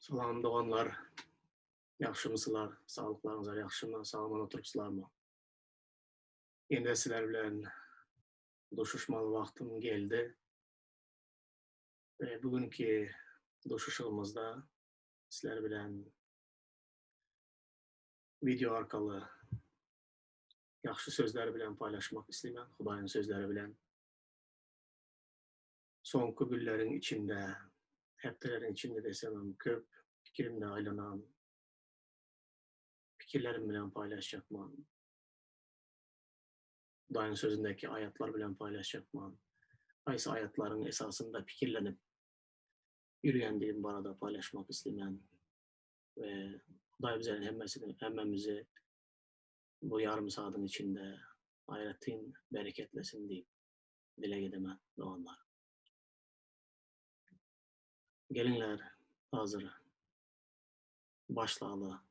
Salam doğanlar, yaxşımısılar, sağlıqlarınızlar yaxşımı, salaman oturupsılarmı? Endi sizler bilen doşuşmalı vaqtım geldi ve bugünkü doşuşuğumuzda sizler bilen video arkalı yaxşı sözler bilen paylaşmak istəyirəm, Xudayın sözleri bilen. Soňky günlerin içinde, heftelerin içinde desem köp fikirimde aylanan fikirlerim bilen paylaşacakman. Xudayın sözündeki ayetler bilen paylaşacakman. Aysa ayetlerin esasında fikirlenip yürüyendiğim barada paylaşmak istəyirəm ve Xuday bizlerin hemmemizi bu yarım saatin içinde hayretin bereketlesin deyip dile gedemem doğanlar. Gelinler hazır başlayalım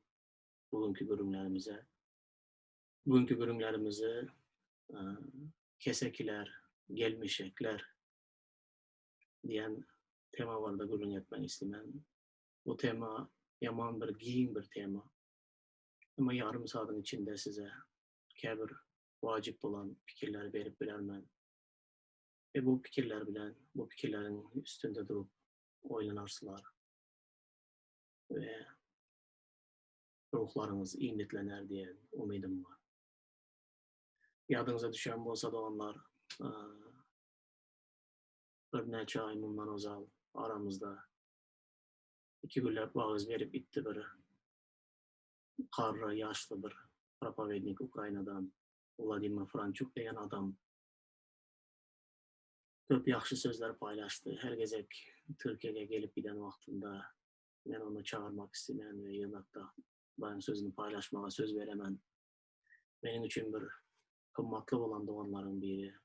bugünkü bölümlerimize. Bugünkü bölümlerimizi kesekiler, gelmişekler diyen tema var da gülün etmen istəyirəm. Bu tema yaman bir giyin bir tema. Ama yarım saatin içinde size kəbir vacip olan fikirler verip bilərmən. Ve bu fikirler bilen, bu fikirlerin üstünde durup oylanarsılar. Ve ruhlarınız iyiletlener diye umidim var. Yadınıza düşen bolsa da onlar bir neçe ay bundan ozal aramızda iki güllep vağız verip itti bir karlı, yaşlı bir propovednik Ukrayna'dan Vladimir Franchuk diyen adam köp yaxşı sözler paylaştı. Her gezek Türkiye'ye gelip giden vaktinde ben onu çağırmak istəyirəm ve yanakta ben sözünü paylaşmaya söz veremem. Benim için bir kımmatlı olan doğanların biri.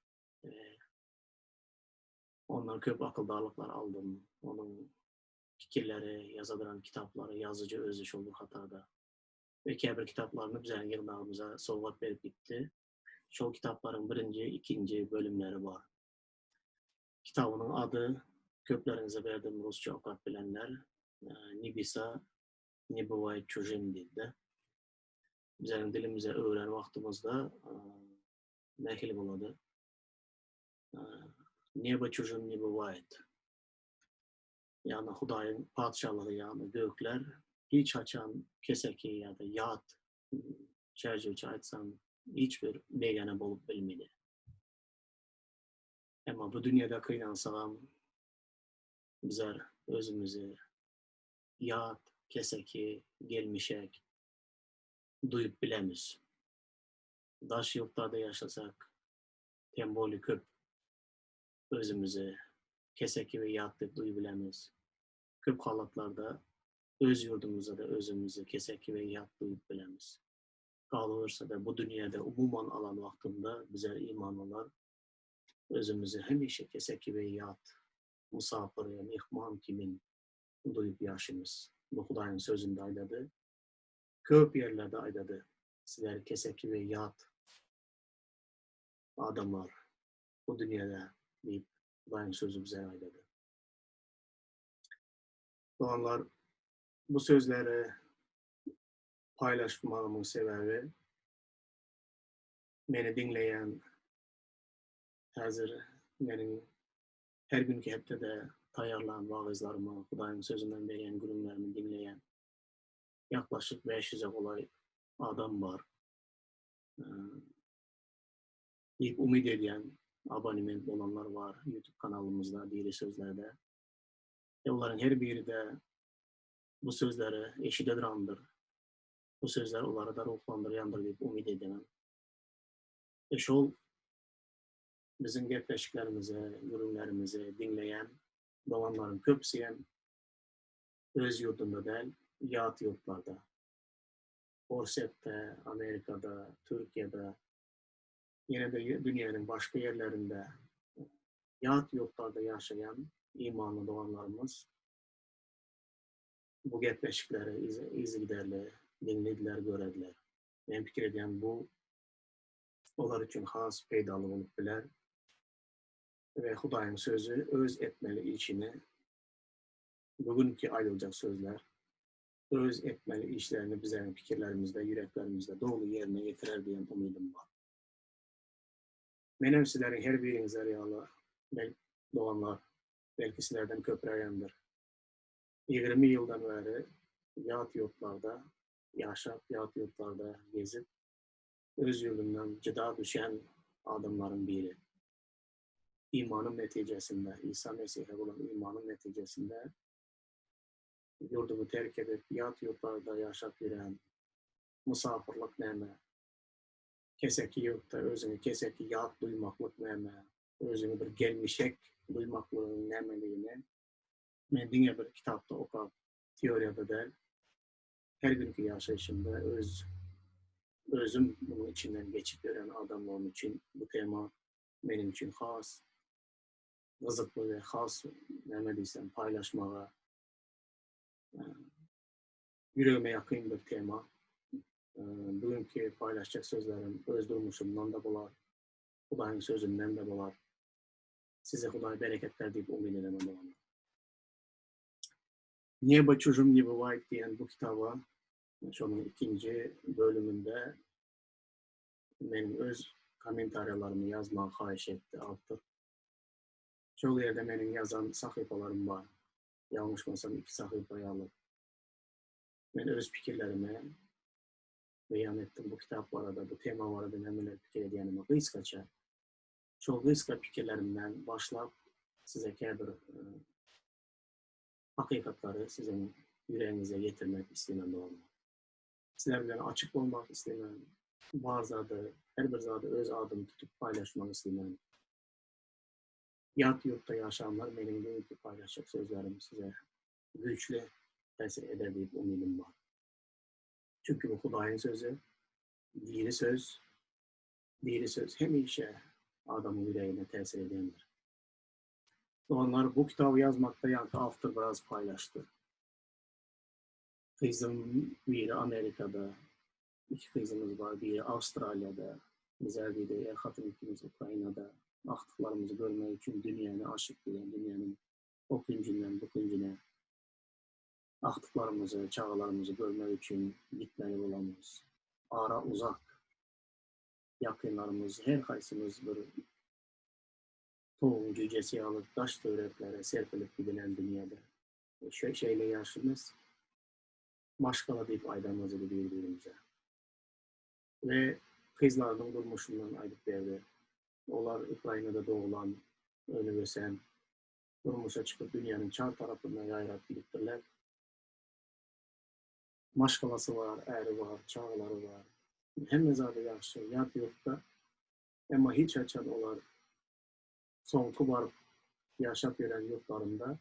Ondan köp akıldarlıklar aldım. Onun fikirleri, yazılan kitapları, yazıcı öz iş olur Hatada. Ve kəbir kitaplarını bizden yığınağımıza sovgat verip gitti. Şol kitapların birinci, ikinci bölümleri var. Kitabının adı, köplerinize verdim Rusça okat bilenler, Nibisa, не бывает чужим deydi. Bizim dilimize öğren vaktimizde nehil buladı. Neba чужим не бывает. Yani Hudayın padişahlığı yani gökler hiç açan keseki ya da yat çerçeveci açsam hiçbir begane bulup bilmedi. Ama bu dünyada kıynansam bizler özümüzü yat, keseki, gelmişek duyup bilemiz. Daş yurtlarda yaşasak temboli köp özümüzü keseki ve yat deyip duyup bilemiz. Köp halatlarda öz yurdumuza da özümüzü keseki ve yat duyup bilemiz. Kalırsa da bu dünyada umuman alan vaktinde bizler imanlılar özümüzü hemişe keseki ve yat, misafir ya mihman kimin duyup yaşımız. Bu Hudayın sözünde aydadı. Köp yerlerde aydadı. Sizler keseki ve yat adamlar bu dünyada deyip Hudayın sözü bize aydadı. Doğanlar bu sözleri paylaşmamın sebebi beni dinleyen hazır benim her günkü hepte de tayarlanan vaazlarımı, Hudayın sözünden veren gülümlerimi dinleyen yaklaşık 500'e kolay adam var. Deyip umid ediyen abonement olanlar var YouTube kanalımızda, diri sözlerde. Onların her biri de bu sözleri eşidedir. Bu sözler onları da ruhlandırıyandır deyip umid edemem. Şol bizim gerçeklerimizi, ürünlerimizi dinleyen doğanların köpsüyen öz yurdunda değil, yat yurtlarda. Orset'te, Amerika'da, Türkiye'de, yine de dünyanın başka yerlerinde yat yurtlarda yaşayan imanlı doğanlarımız bu gerçekleri izlediler, dinlediler, görediler. Ben fikir ediyorum bu onlar için has peydalı olup biler ve Hudayın sözü öz etmeli içine bugünkü ayrılacak sözler öz etmeli işlerini bizlerin fikirlerimizde, yüreklerimizde doğru yerine getirer diyen umudum var. Benim sizlerin her birinize rüyalı doğanlar, belki sizlerden köpreyendir. 20 yıldan beri yat yurtlarda yaşap, yat yurtlarda gezip, öz yurdundan cıda düşen adamların biri. İmanın neticesinde, İsa Mesih'e olan imanın neticesinde yurdumu terk edip yat yurtlarda yaşap yürüyen, misafirlik neme, keseki yurtta özünü keseki yat duymaklık neme, özünü bir gelmişek duymaklığın nemeliğini ben dünya bir kitapta okuyup, teoriyada da her günkü yaşayışımda özüm bunun içinden geçip gören adamların için bu tema benim için has, kızıklı ve has ne diysem paylaşmaya yüreğime yakın bir tema. Bugünkü paylaşacak sözlerim öz durmuşumdan da bular, Hudayın sözünden de bular. Size Huday bereketler deyip umut edemem olanlar. Niye çocuk gibi vayt diyen bu kitaba, şunun ikinci bölümünde benim öz komentaryalarımı yazmaya xahiş etti autor. Çoğu yerde benim yazan sayfalarım var. Yanlışmasam 2 sayfayı alıp ben öz fikirlerimi beyan ettim bu kitaplarda, bu temalarda neler fikir ediyenime kıskaça. Çoğu kıska fikirlerimden başlayıp size bir hakikatları sizin yüreğinize getirmek istemem doğru. Sizlerle açık olmak istemem. Bazıları, her bir zatı öz adımı tutup paylaşmak istemem. Yat yurtta yaşayanlar benim bugünkü paylaşacak sözlerim size güçlü tesir eder deyip umudum var. Çünkü bu Hudayın sözü, diri söz hem işe adamın yüreğine tesir edendir. Onlar bu kitabı yazmakta yankı autor biraz paylaştı. Kızım biri Amerika'da, 2 kızımız var, biri Avustralya'da, bizler bir de hatun ikimiz Ukrayna'da, aktıklarımızı görmek için dünyanı aşık diyen, dünyanın o küncünden bu küncüne aktıklarımızı, çağlarımızı görmek için gitmeli olamız. Ara uzak, yakınlarımız, her kaysımız bir tohum cücesi alıp taş töreklere serpilip gidilen dünyada. Şeyle yaşımız, başkalı deyip aydamızı birbirimize. Ve kızlarının durmuşundan aydık devre. Onlar Ukrayna'da doğulan, ölü ve sen, durmuşa çıkıp dünyanın çar tarafından yayrap gidiptirler. Maşkalası var, eri var, çağları var. Hem mezarda yaşlı, yat yurtta. Ama hiç açan olar sonku var yaşap veren yurtlarında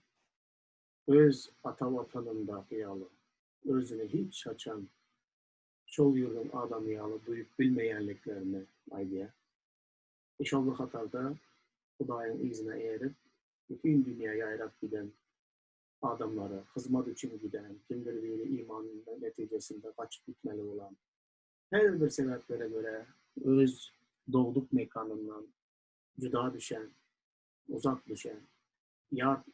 öz ata vatanında hiyalı, özünü hiç açan çol yurdun adam hiyalı duyup bilmeyenliklerini aydiye. İnşallah hatada Hudayın izine eğerip bütün dünya yayrap giden adamları, hizmet için giden, kimdir biri imanın neticesinde kaçıp gitmeli olan, her bir sebeplere göre öz doğduk mekanından cüda düşen, uzak düşen,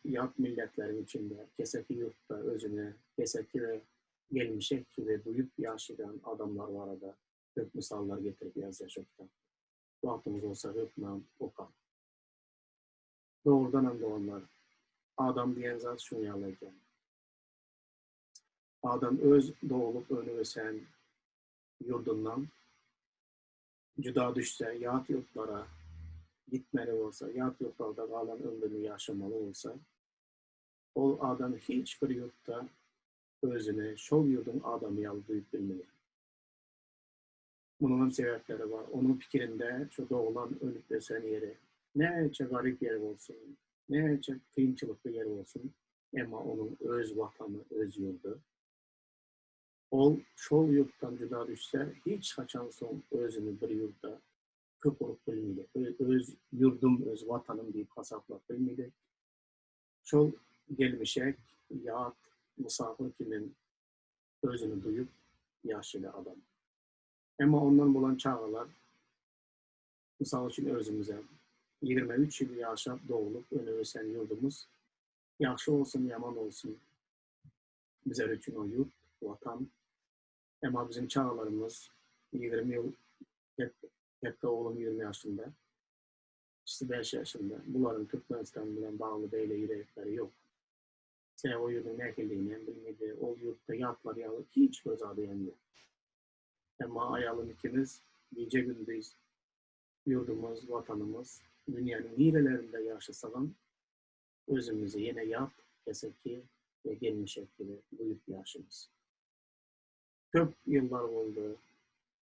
yat milletlerin içinde, keseki yurtta özüne, keseki ve gelmişek ve duyup yaşayan adamlar var da hep misallar getirip yazacaklar. Vaktimiz olsa hükmen okan. Doğrudan doğanlar, Adam diyen zat şunu yalayken. Adam öz doğulup önü sen yurdundan cüda düşse, yat yurtlara gitmeli olsa, yat yurtlarda kalan ömrünü yaşamalı olsa, o adam hiçbir yurtta özüne, şol yurdun adamı yalı duyup bilmeli. Bunun sebepleri var. Onun fikrinde şu doğulan ölüp desen yeri, nece garip yer olsun, nece kıyımçılıklı yer olsun, ama onun öz vatanı, öz yurdu. O şol yurttan cüda düşse, hiç kaçan son özünü bir yurtta köpürüp bilmedi. Öz yurdum, öz vatanım deyip hasaplap bilmedi. Şol gelmişek, yat, misafir kimin özünü duyup yaşlı adam. Ama ondan bulan çağlar, misal için özümüze 23 yıl yaşap doğulup önü sen yurdumuz, yaxşı olsun, yaman olsun bizler için o yurt. vatan. Ama bizim çağlarımız 20 yıl, hep oğlum 20 yaşında, işte 5 yaşında. Bunların Türkmenistan bilen bağlı beyle yürekleri yok. Sen o yurdun nekiliğine bilmedi, o yurtta yatlar yalı hiç göz adı yanıyor. Ama ayalım ikimiz, gece gündüz yurdumuz, vatanımız, dünyanın nerelerinde yaşasalım, özümüzü yine yap, keseki ve gelmişek gibi buyup yaşımız. Köp yıllar oldu,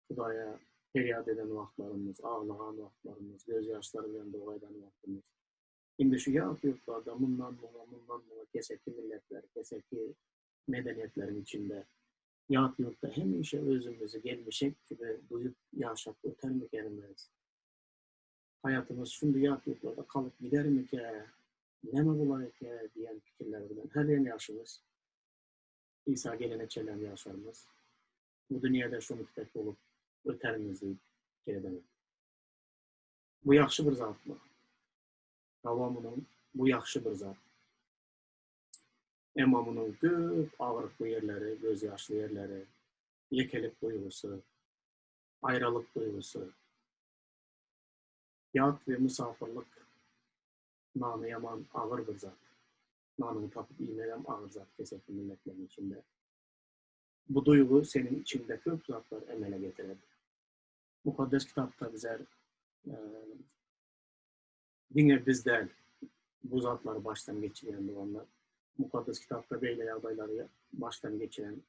Hudaya feryat eden vaxtlarımız, ağlayan vaxtlarımız, gözyaşlarıyla doğaydan vaxtımız. Şimdi şu yurtlarda bundan buna keseki milletler, keseki medeniyetlerin içinde yurtta hemişe özümüzü gelmişek gibi duyup yaşap öter mi gelmez? Hayatımız şimdi yurtlarda kalıp gider mi ki, ne mi bular ki diyen fikirler bilen her yer yaşımız. İsa gelene çelen yaşarımız. Bu dünyada şunu kitap olup öterimizi geredemek. Bu yaxşı bir zat mı? Davamının bu yaxşı bir zat. Ama bunun köp ağırlıklı yerleri, gözyaşlı yerleri, yekelik duygusu, ayrılık duygusu, yat ve misafirlik namı yaman ağır bir zat. Namını tapıp iğneden ağır zat kesek milletlerin içinde. Bu duygu senin içinde köp zatlar emele getirir. Mukaddes kitapta bize dine bizden bu zatları baştan geçiren duanlar. Mukaddes kitapta böyle adayları baştan geçiren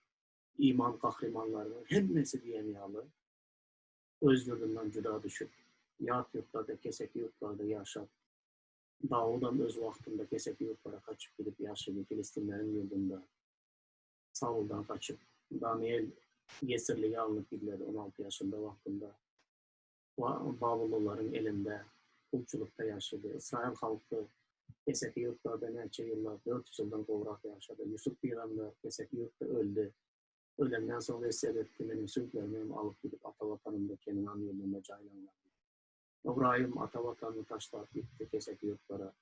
iman kahramanlarının hemmesi diyemiyalı. Öz yurdundan cüda düşüp, yat yurtlarda, kesek yurtlarda yaşap, Davud'dan öz vaxtında kesek yurtlara kaçıp gidip yaşadı Filistinlerin yurdunda. Saul'dan kaçıp, Daniel Yesirli'ye alınıp gidilir 16 yaşında vaxtında. Babıllıların elinde kulçulukta yaşadı. İsrail halkı kesek yurtlarda neçe yıllar, 400 yıldan kovrak yaşadı. Yusuf Peygamber kesek yurtta öldü. Ölümden sonra esir etti, benim sürüklerimi alıp gidip Atavatan'ımda Kenan yolunda caylanlar. İbrahim Atavatan'ı taşlayıp gitti kesek yurtlara.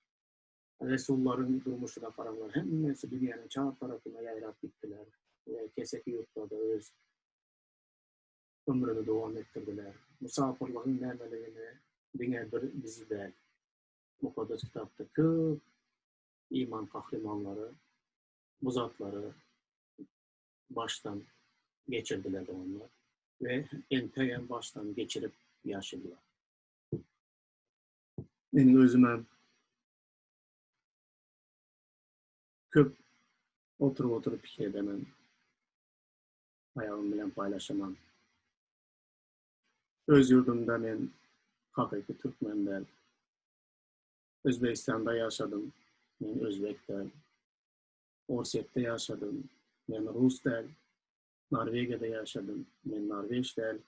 Resulların durmuşuna karanlar hemmesi dünyanın çağ tarafına yayrap gittiler. Ve kesek yurtlarda öz ömrünü devam ettirdiler. Musafirliğin nemelerini dine bir bizi değil. Mukaddes kitapta köp iman kahramanları, bu zatları baştan geçirdiler onlar. Ve enteyen baştan geçirip yaşadılar. Benim özüme köp oturup fikir edemem. Ayağım bilen paylaşamam. Öz yurdumda ben hakiki Türkmen'den, Özbekistan'da yaşadım. Ben Özbek'ten, Orset'te yaşadım. Ben Rus'ten, Norveç'te yaşadım. Ben Norveç'ten,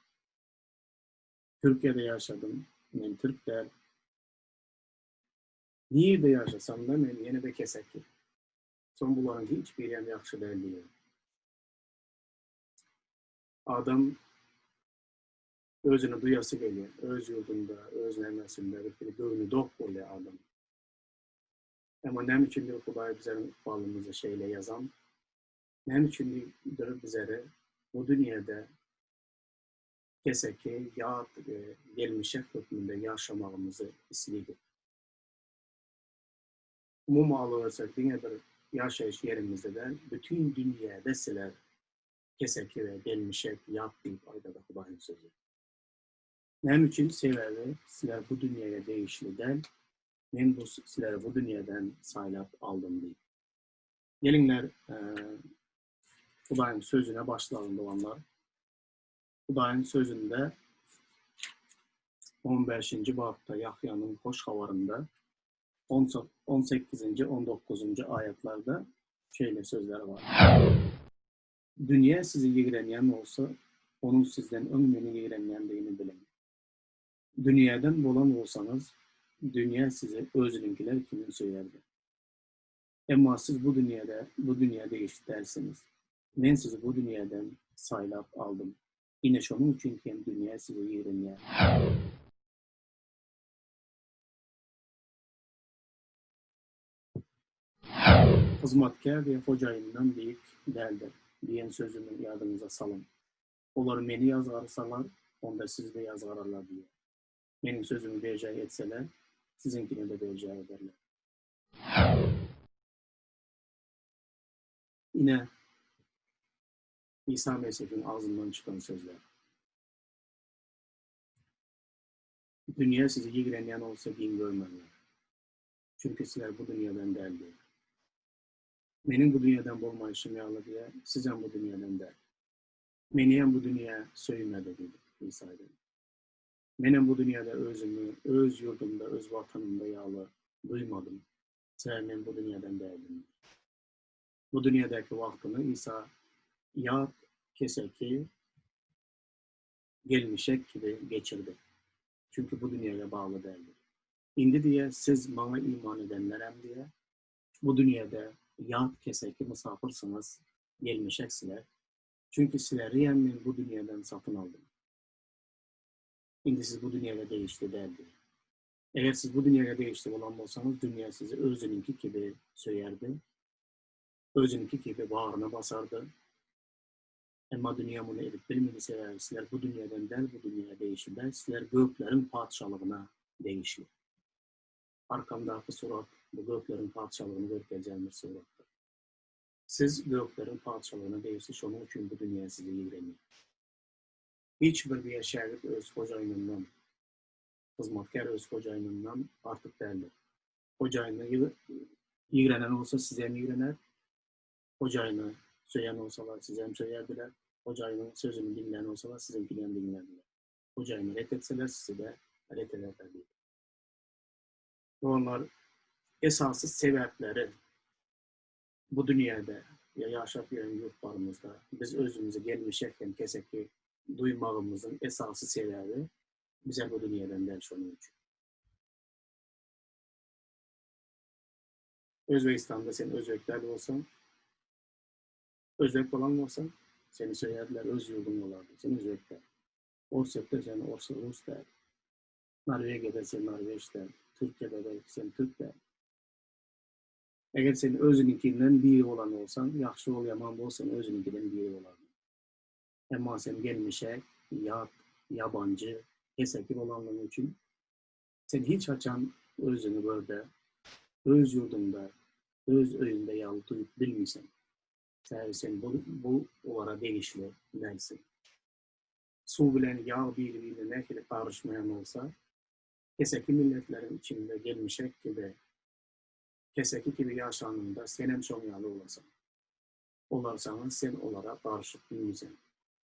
Türkiye'de yaşadım. Ben Türk'ten. Nerede yaşasam da ben yine de kesek. Son bunların hiçbir yerim yaxşı değil. Adam özünü duyası geliyor. Öz yurdunda, öz nemesinde bir gönlü dok oluyor adam. Ama nem için bir Huday bizlerin ikbalımızı şeyle yazan, nem için bir bizlere bu dünyada keseki, yat gelmişek hükmünde yaşamağımızı istiyor. Umum alırsak dünya bir yaşayış yerimizde de bütün dünya deseler keseki ve gelmişek yat deyip aydada Huday'ın sözü. Nem için sebebi sizler bu dünyaya değişliden, ben bu sizleri bu dünyadan saylap aldım deyip. Gelinler Huday'ın sözüne başlayalım doğanlar. Huday'ın sözünde 15. babda Yahya'nın hoş havarında 18. 19. ayetlerde şöyle sözler var. Dünya sizi yeğrenyen olsa, onun sizden ömrünü yeğrenyenliğini bilin. Dünyadan bolan olsanız, dünya size özününkiler kimin söylerdi. Ama siz bu dünyada eşitlersiniz. Ben sizi bu dünyadan saylap aldım. Yine şunun için ki dünya size yeğrenyen. Hizmetkar ve hocayından büyük değildir. diyen sözümü yadınıza salın. Onlar beni yazgarsalar, onda siz de yazgararlar diye. Benim sözümü bercay etseler, sizinkini de bercay ederler. Yine İsa Mesih'in ağzından çıkan sözler. Dünya sizi yigrenyen olsa din görmezler. Çünkü sizler bu dünyadan değildir. Benim bu dünyadan bolmayışım yağlı diye, sizden bu dünyadan değil. Meniyem bu dünya söyüme dedi İsa dedi. Benim bu dünyada özümü, öz yurdumda, öz vatanımda yağlı duymadım. Sen bu dünyadan değilim. Bu dünyadaki vaktini İsa ya keseki gelmişek gibi geçirdi. Çünkü bu dünyaya bağlı değildir. İndi diye siz bana iman edenlerem diye bu dünyada ya keseki misafirsiniz, gelmişeksiniz. Çünkü sizleri yemin bu dünyadan satın aldım. İndi siz bu dünyada değişti değildir. Eğer siz bu dünyaya değişti olan olsanız, dünya sizi özününki gibi söyerdi. Özününki gibi bağrına basardı. Ama dünya bunu edip bilmedi sever. Sizler bu dünyadan değil, bu dünyaya değişirler. Sizler göklerin padişalığına değişir. Arkamdaki surat, bu göklerin padişalığını görkeceğimiz surattır. Siz göklerin padişalığına değişir, onun için bu dünya sizi yigrenir. Hiçbir bir şehirlik öz hocayınından, hizmetkar öz hocayınından artık değildir. Hocayını yigrenen olsa size hem yigrener, hocayını söyleyen olsalar size hem söylerdiler, hocayının sözünü dinleyen olsalar sizinkini hem dinlerdiler. Hocayını reddetseler sizi de reddederlerdi. Onlar esasız sebepleri bu dünyada ya yaşap yeren yurtlarımızda biz özümüzü gelmişken keseki duymağımızın esası sebebi bize bu dünyadan ders onun için. Özbekistan'da sen Özbekler'de olsan, Özbek olan olsan seni söylerdiler, öz yurdun olardı, sen Özbekler. Orset'te sen Rus der, Norveç'te sen Norveç der, Türkiye'de de sen Türk der. Eğer sen özününkinden biri olan olsan, yaxşı ol, yaman olsan özününkinden biri olardın. Ama sen gelmişe, yat, yabancı, keseki olanların için sen hiç açan özünü böyle, öz yurdunda, öz öyünde yalı duyup bilmişsen, sen bu olara değişli değilsin. Su bilen yağ birbirine ne kadar karışmayan olsa, keseki milletlerin içinde gelmişek gibi, keseki gibi yaşanında sen hem son yağlı olasın. Olarsanız sen onlara karışıp bilmişsen.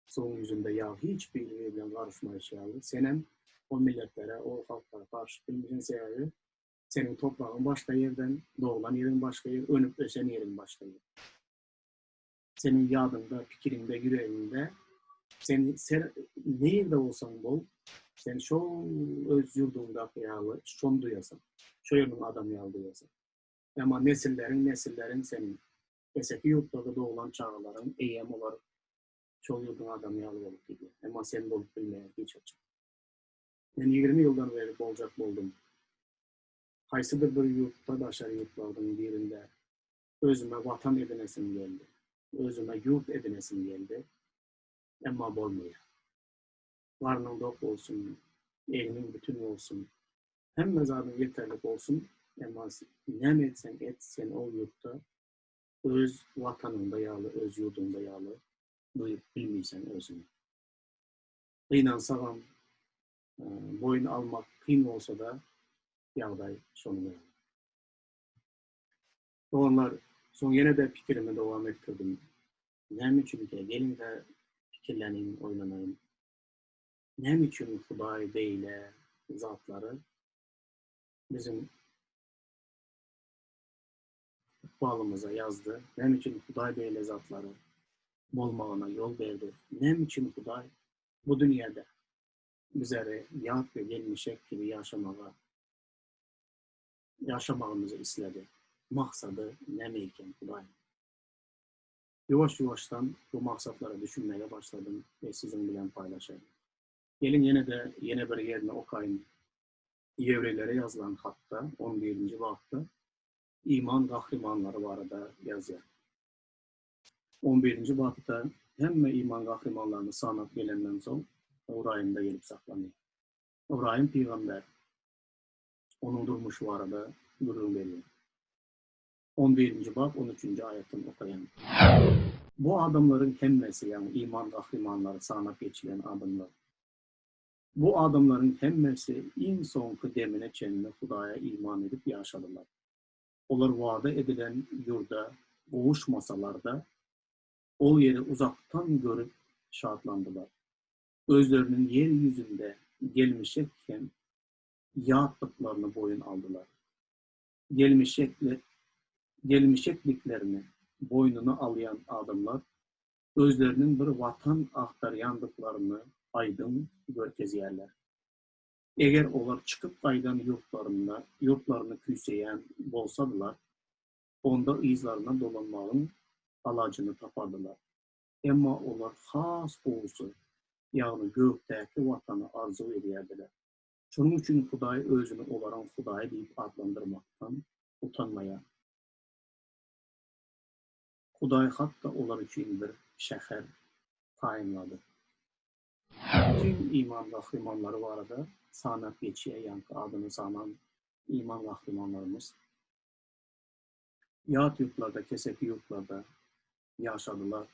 Suyun yüzünde yağ hiçbiriyle karışmayışalı. Sen hem o milletlere, o halklara karışıp bilmişsen sebebi, senin toprağın başka yerden, doğulan yerin başka yer, önüp ösen yerin başka yer. Senin yadında, fikrinde, yüreğinde, sen nerede olsan bol, sen şu öz yurdunda yağlı, şunu duyasın. Şu yerin adam yağlı duyasın. Ama nesillerin senin. Eseki yurtlarda doğulan çağların eyyem olarak çoğu yurdun adam yağlı olup gidiyor. Ama sen bolup bilmeye hiç açık. Ben 20 yıldan beri bolcak buldum. Haysıdır bir yurtta başarı yurtlardan birinde özüme vatan edinesim geldi. Özüme yurt edinesim geldi. Ama bolmuyor. Varlığın dok olsun, elimin bütün olsun. Hem mezarın yeterlik olsun. Ama ne etsen et, sen o yurtta öz vatanında yağlı, öz yurdunda yağlı duyup bilmeysen özünü. İnansağım, boyun almak kıyın olsa da yağday sonuna. Onlar son yine de fikrimi devam ettirdim. Ne için ki gelin de fikirleneyim, oynanayım. Ne için Huday beyle zatları bizim bağlımıza yazdı. Ne için Huday beyle zatları bolmağına yol verdi. Ne için Huday bu dünyada bizlere yat ve gelmişek gibi yaşamağımızı istedi. Maksadı ne meyken Huday. Yavaş yavaştan bu maksatlara düşünmeye başladım ve sizin bilen paylaşayım. Gelin yine bir yerine okuyayım. Yevrelere yazılan hatta 11. vakta iman kahramanları var da yazıyor. 11. babda hemme iman kahramanlarını sanat gelenden soň Ibrahim'de gelip saklanıyor. İbrahim peygamber onun durmuşu arada durum veriyor. 11. bab 13. ayetini okuyalım. Bu adamların hemmesi, yani iman kahramanları sanat geçilen adamlar. Bu adamların hemmesi en son kıdemine çenine Hudaya iman edip yaşadılar. Olar vaada edilen yurda boğuşmasalar da o yeri uzaktan görüp şartlandılar. Özlerinin yeryüzünde gelmişekken yaptıklarını boyun aldılar. Gelmişekliklerini boynuna alayan adamlar özlerinin bir vatan ahtaryandıklarını aydın görkeziyerler. Eğer olar çıkıp kaydan yurtlarını küyseyen bolsadılar, onda izlarına dolanmağın alacını tapardılar. Emma olar has oğusu, yani gökteki vatanı arzu ediyerdiler. Şunun için Huday özünü olaran Huday deyip adlandırmaktan utanmaya. Huday hatta olar için bir şehir tayinladı. Bütün iman kahramanları var da sanat geçiye yankı adını sanan iman kahramanlarımız yat yurtlarda, keseki yurtlarda yaşadılar,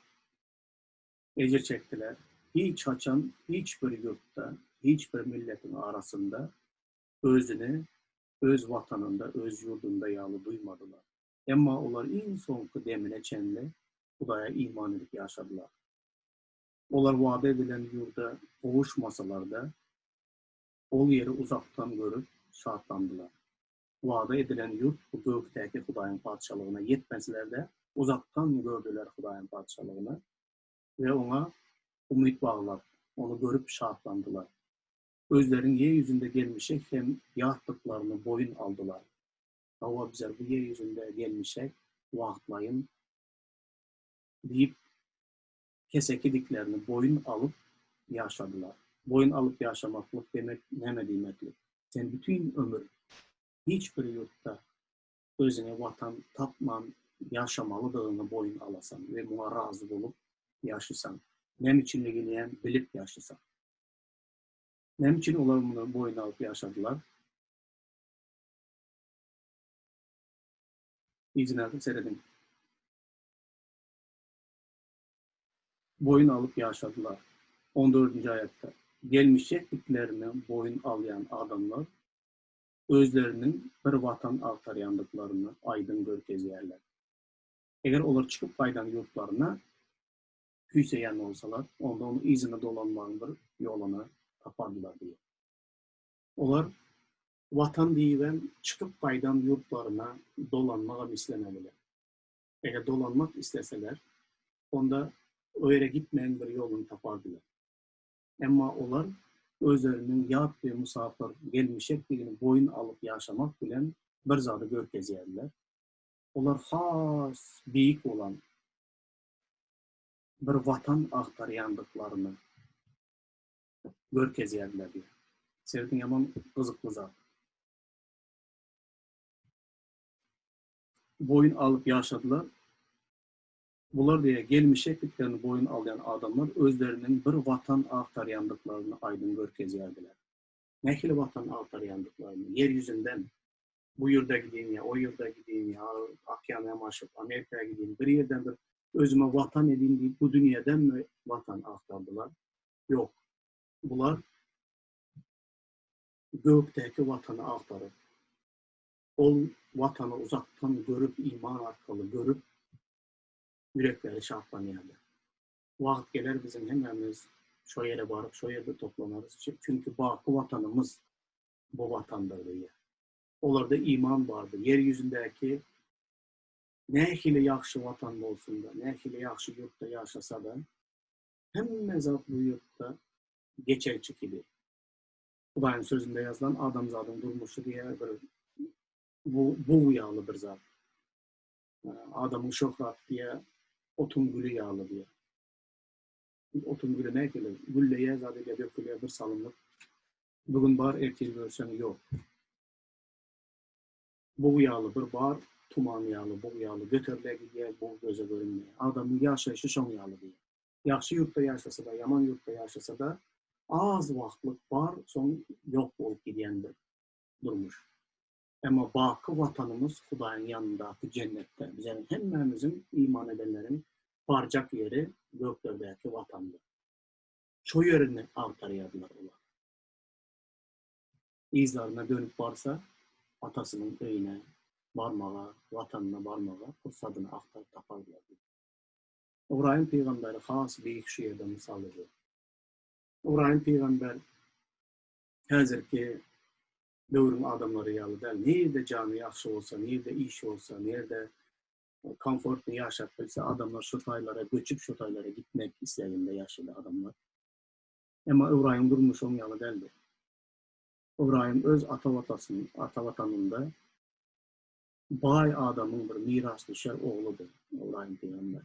ecir çektiler. Hiç açan, hiçbir yurtta, hiçbir milletin arasında özünü, öz vatanında, öz yurdunda yağlı duymadılar. Ama onlar en son kıdemine çenli Hudaya iman edip yaşadılar. Onlar vaat edilen yurda boğuşmasalar da o yeri uzaktan görüp şartlandılar. Vaat edilen yurt bu gökteki Hudayın padişalığına yetmeseler de uzaktan gördüler Hudayın padişalığını ve ona umut bağlar, onu görüp şartlandılar. Özlerin yeryüzünde gelmişek hem yaptıklarını boyun aldılar. Hava bize bu yeryüzünde gelmişek vaatlayın deyip kesekidiklerini boyun alıp yaşadılar. Boyun alıp yaşamaklık demek ne demeklik? Sen bütün ömür hiçbir yurtta özüne vatan tapman yaşamalıdığını boyun alasan ve buna razı olup yaşasan. Nem için ilgileyen bilip yaşasan. Nem için onlar bunu boyun alıp yaşadılar. İzin edin, seyredin. Boyun alıp yaşadılar. 14. ayette. Gelmişekliklerini boyun alayan adamlar özlerinin bir vatan altaryandıklarını aydın görkeziyerler. Eğer onlar çıkıp kaydan yurtlarına küyseyen olsalar, onda onun izine dolanmanın bir yolunu tapardılar diyor. Onlar vatan diyen çıkıp kaydan yurtlarına dolanmağa mislemeliler. Eğer dolanmak isteseler, onda öyle gitmeyen bir yolunu tapardılar. Ama onlar özlerinin yat ve musafir gelmişekliğini boyun alıp yaşamak bilen bir zadı görkeziyerler. Onlar has, büyük olan bir vatan ahtaryandıklarını görkeziyerler diyor. Sevdin yaman kızıklı zat. Boyun alıp yaşadılar. Bunlar diye gelmişekliklerini boyun alayan adamlar özlerinin bir vatan ahtaryandıklarını aydın görkeziyerdiler. Nekili vatan ahtaryandıklarını yeryüzünden bu yurda gideyim ya, o yurda gideyim ya, Akya'ya aşıp Amerika'ya gideyim, bir yerden bir özüme vatan edeyim deyip bu dünyadan mı vatan aktardılar? Yok. Bunlar gökteki vatanı aktarıp, o vatanı uzaktan görüp, iman arkalı görüp, yürekleri şartlanıyorlar. Vakit gelir bizim hemimiz şu yere varıp, şu yerde toplanırız. Çünkü bakı vatanımız bu vatandır diye. Onlarda iman vardı. Yeryüzündeki ne hili yaxşı vatan olsun da, ne hili yaxşı yurtta yaşasa da, hemme zat bu yurtta geçerçi gibi. Hudayın sözünde yazılan adamzadın durmuşu diye bir bu yağlı bir zat. Adamın şöhrat diye otun gülü yağlı diye. Otun gülü ne ki? Gülleye zadege dökülüye bir salınlık. Bugün bar erkeği görsen yok. Bu yağlı bir bar tuman yağlı, bu yağlı, götürüle gidiyor, bu göze görünmüyor. Adamın yaşayışı şon yağlı diye. Yaxşı yurtta yaşasa da, yaman yurtta yaşasa da az vaxtlık var, son yok olup gidiyendir durmuş. Ama bakı vatanımız Xudayın yanındaki cennette. Bizim hemmemizin iman edenlerin varacak yeri göklerdeki vatandır. Çoğu yerini avtarıyadılar onlar. İzlarına dönüp varsa atasının öyüne barmağa, vatanına barmağa fırsatını aktarıp tapardılar. İbrahim Peygamberi has bir şu yerde misal ediyor. İbrahim Peygamber hazırki dövrün adamları yalı değil. Nerede canı yaxşı olsa, nerede iş olsa, nerede komfortlu yaşap bilse adamlar şu taylara, göçüp şu taylara gitmek istediğinde yaşadı adamlar. Ama İbrahim durmuş onun yalı değildi. İbrahim öz ata vatanında bay adamın bir miras düşer oğludur İbrahim Peygamber.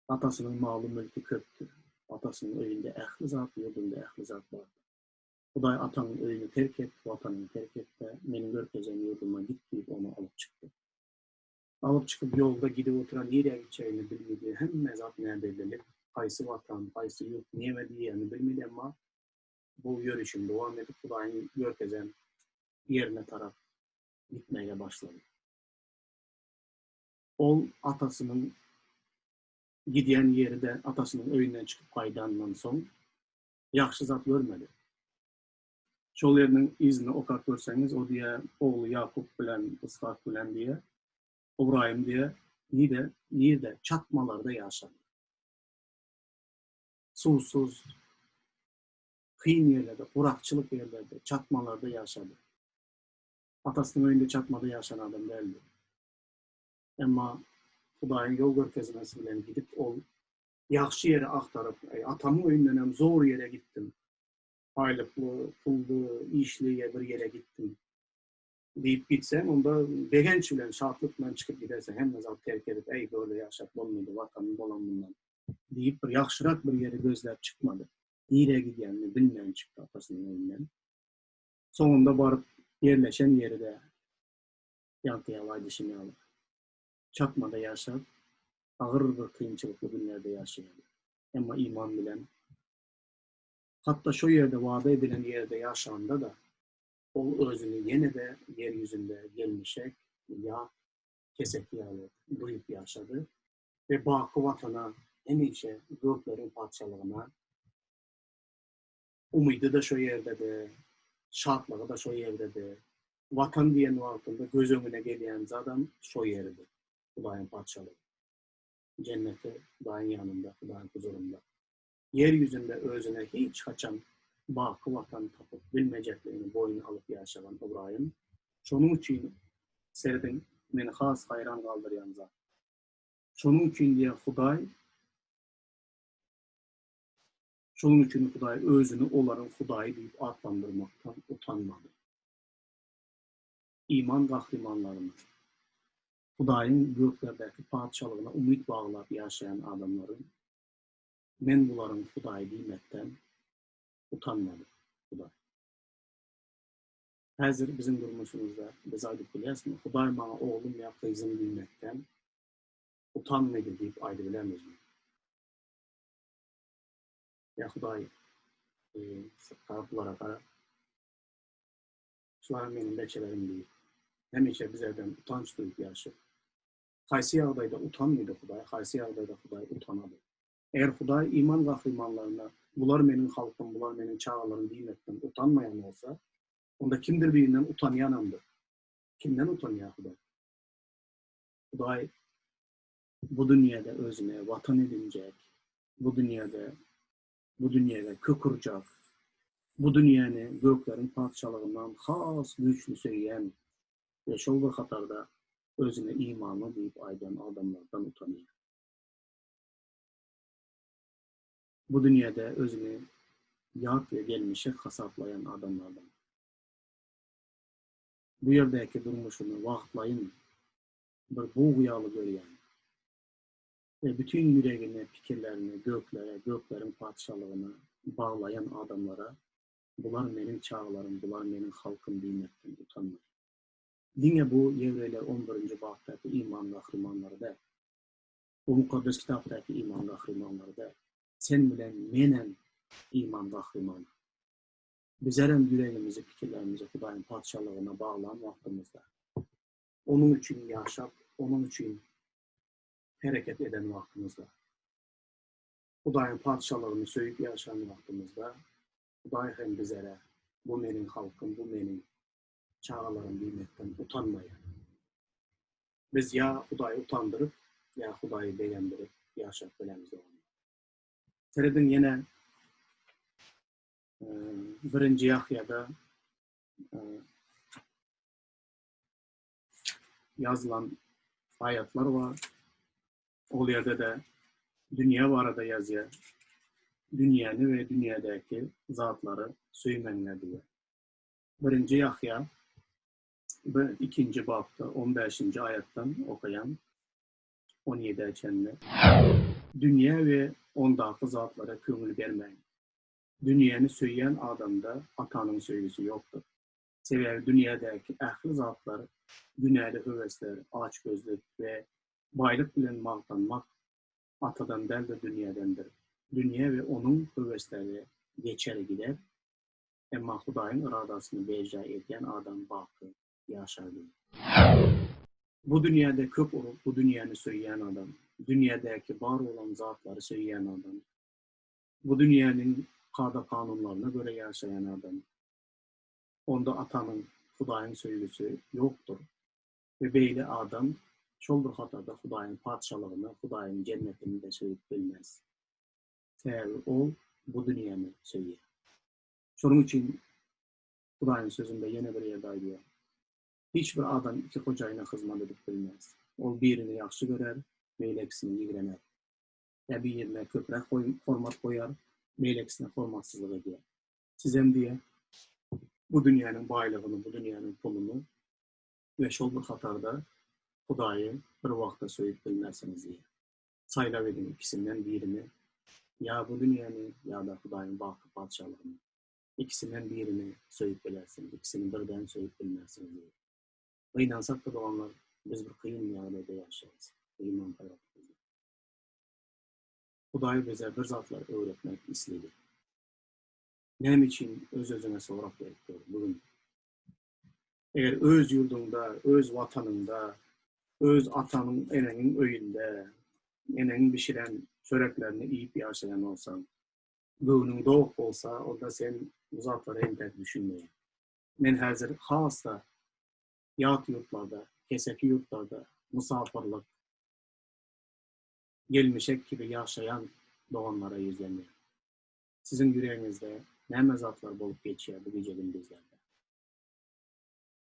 Atasının malı mülkü köptür. Atasının öyünde ehli zat, yurdunda ehli zat vardı. Xuday atanın öyünü terk et, vatanını terk et de benim görkezem yurduma git deyip onu alıp çıktı. Alıp çıkıp yolda gidip oturan nereye gideceğini bilmedi. Hem mezat nerede bilir, kaysı vatan, kaysı yurt, niye diyeni bilmedi ama bu yürüyüşün devam edip Xudayın görkezem yerine taraf gitmeye başladı. O atasının gidiyen yeri de atasının öyünden çıkıp kaydandan son yaxşı zat görmedi. Şol yerinin izini okak görseniz o diye oğlu Yakup bilen, Iskak bilen diye İbrahim diye nide çatmalarda yaşadı. Susuz, kıyın yerlerde, kurakçılık yerlerde, çatmalarda yaşadı. Atasının öyünde çatmada yaşayan adam değildi. Ama Xudayın yol görkezmesi bilen gidip o yaxşı yere aktarıp, atamın öyünden hem zor yere gittim. Aylıklı, pullu, işli bir yere gittim deyip gitsen, onda begenç bilen, şartlıkla çıkıp gidersen, hem mezat terk edip, ey böyle yaşap olmadı, vatanım olan bundan deyip bir yaxşırak bir yeri gözler çıkmadı. Nereye gidiyenini bilmeyen çıktı atasının önünden. Sonunda barıp yerleşen yeri de yankıya vaydı şimdi alır. Çatmada yaşar, ağır bir kıyınçılıklı günlerde yaşayan. Ama iman bilen, hatta şu yerde, vaada edilen yerde yaşanda da o özünü yine de yeryüzünde gelmişek ya kesek yağlı duyup yaşadı ve bakı vatana emince göklerin padşalığına umudu da şu yerde de şartlığı da şu yerde de vatan diyen altında göz önüne gelen adam şu yerde Xudayın padşalığı cenneti Xudayın yanında Xudayın huzurunda yeryüzünde özüne hiç kaçan bakı vatan tapıp bilmeyeceklerini boynu alıp yaşayan İbrahim şunun için serdin meni has hayran kaldıryan zat. Şunun için diye Xuday özünü onların Xudayı deyip adlandırmaktan utanmadı. İman kahramanlarını, Xudayın göklerdeki padşalığına umut bağlayıp yaşayan adamların, men bunların Xudayı deymekten utanmadı Xuday. Hazır bizim durmuşumuzda biz aydık biliyorsun, Xuday bana oğlum ya kızım deymekten utanmadı deyip aydı bilemiz mi? Ya Xuday, qarablara qara, şuların benim beçelerim deyip, hemice bizlerden utanç duyup yaşır. Qaysı yağdayda utanmıydı Xuday, qaysı yağdayda Xuday utanadı. Eğer Xuday iman kahramanlarına, bunlar benim halkım, bunlar benim çağlarım deymekten utanmayan olsa, onda kimdir birinden utanayanandır. Kimden utanıyor Xuday? Xuday bu dünyada özüne vatan edinecek, bu dünyada kökurcak, bu dünyanın göklerin padşalığından has güçlü söyleyen ve şol bir hatarda özüne imanı deyip aydan adamlardan utanıyor. Bu dünyada özünü yat ve gelmişe hasaplayan adamlardan. Bu yerdeki durmuşunu vaxtlayın bir buğyalı görüyen ve bütün yüreğini, fikirlerini göklere, göklerin padşalığına bağlayan adamlara bunlar benim çağlarım, bunlar benim halkım deymekten utanmıyor. Dine bu Yevreler 11. babdaki iman kahramanları da, bu mukaddes kitapdaki iman kahramanları da, sen bilen menen iman kahramanı. Bizlerin yüreğimizi, fikirlerimizi Hudayın padişahlığına bağlan vaktimizde. Onun için yaşap, onun için hareket eden vaktimizde. Hudayın padişahlığını söyüp yaşayan vaktimizde, Huday hem bizlere, bu menin halkım, bu menin çağalarım bilmekten utanmayın. Biz ya Hudayı utandırıp, ya Hudayı beğendirip yaşap bilemiz de onu. Teredin yine birinci Yahya'da yazılan ayetler var. O yerde de dünya var da yazıyor. Dünyanı ve dünyadaki zatları söylemenler diyor. Birinci Yahya, ikinci babda 15. ayetten okuyan 17 açanlı. Dünya ve ondaki zatlara köngül vermeyin. Dünyanı söyleyen adamda atanın söylüsü yoktur. Sebebi dünyadaki ahli zatlar, günahlı hevesler, açgözlük ve baylık bilen mağdanmak atadan del de dünyadandır. Dünya ve onun hevesleri geçer gider. Ama Hudayın iradasını beca eden adam bakı yaşar değil. Bu dünyada köp olup bu dünyanı söyleyen adam, dünyadaki var olan zatları söyleyen adam, bu dünyanın kada kanunlarına göre yaşayan adam, onda atanın, Hudayın söylüsü yoktur. Ve böyle adam şol bir hatada Hudayın padişalığını, Hudayın cennetini de söyleyip bilmez. Sebebi o bu dünyanı söylüyor. Şunun için Hudayın sözünde yine bir yerde ayırıyor. Hiçbir adam iki kocayına hizmet edip bilmez. O birini yaxşı görer, meyleksini yigrener. Ya bir yerine köprek hormat koyar, meyleksine hormatsızlık ediyor. Sizem diye bu dünyanın baylığını, bu dünyanın pulunu ve şol bir hatarda Hudayı bir vakta söyleyip bilmezsiniz diye. Sayla verin ikisinden birini, ya bu dünyanın ya da Hudayın bakı padişalığını. İkisinden birini söyleyip bilersiniz, ikisini birden söyleyip bilmezsiniz diye. Ve inansak da doğanlar, biz bir kıyım yağda yaşayız. İman hayatımızda. Huday bize bir zatlar öğretmek istedi. Nem için öz-özüne sorak verip durdu bugün. Eğer öz yurdunda, öz vatanında, öz atanın enenin öyünde, enenin pişiren çöreklerini yiyip yaşayan olsan, gövünün doğuk olsa, orada sen bu zatları en tek düşünmeyin. Men hazır hasta yat yurtlarda, keseki yurtlarda, musafirlik, gelmişek gibi yaşayan doğanlara yüzleniyor. Sizin yüreğinizde ne mezatlar bolup geçiyor bu gecenin bizlerde.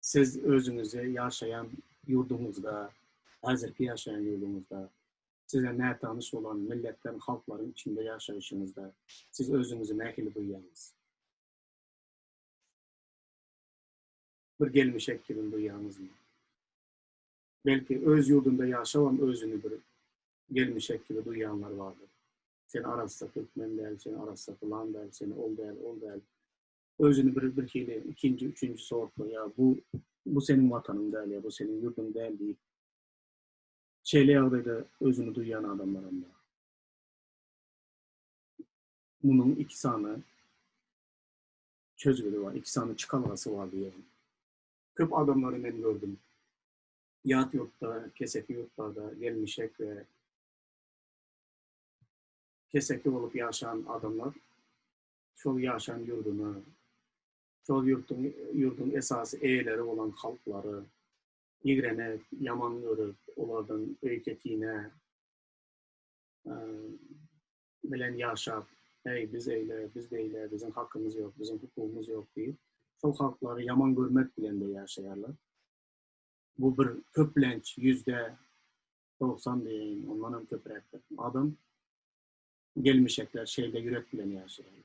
Siz özünüzü yaşayan yurdumuzda, hazırki yaşayan yurdumuzda, size ne tanış olan milletlerin, halkların içinde yaşayışınızda, siz özünüzü ne hili duyuyorsunuz? Bir gelmişek gibi duyuyorsunuz mu? Belki öz yurdunda yaşayan özünü bir gelmişek gibi duyanlar vardır. Seni arassak hükmen değil, seni arassak ulan değil, seni ol değil. Özünü bir hili, ikinci, üçüncü sortla ya bu senin vatanın değil ya, bu senin yurdun değil deyip şeyle yağdaydı özünü duyan adamların da. Bunun iki tane çözgülü var, iki tane çıkaması var diye. Köp adamları ben gördüm. Yat yurtta, keseki yurtlarda gelmişek ve keseki olup yaşayan adamlar şol yaşayan yurdunu, şol yurdun esası eğleri olan halkları yigrenek, yaman görüp, onlardan öyketiğine bilen yaşap, hey biz eyle, biz deyle, bizim hakkımız yok, bizim hukukumuz yok deyip, şol halkları yaman görmek bilen de yaşayarlar. Bu bir köplenç, %90 deyin, onların köprektir. Adam gelmişekler, şeyde yürek bilen yaşayarlar.